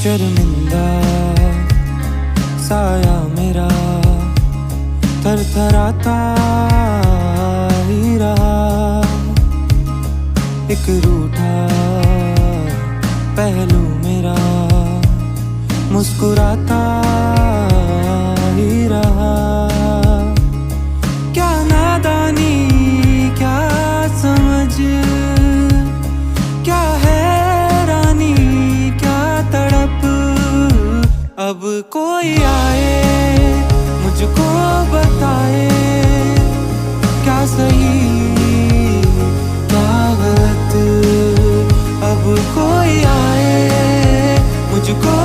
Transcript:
शर्मिंदा साया मेरा थरथराता ही रहा। एक रूठा पहलू मेरा मुस्कुराता ही रहा। क्या नादानी क्या समझ, क्या हैरानी क्या तड़प। अब कोई आए मुझको बताए क्या सही क्या गलत। अब कोई आए मुझको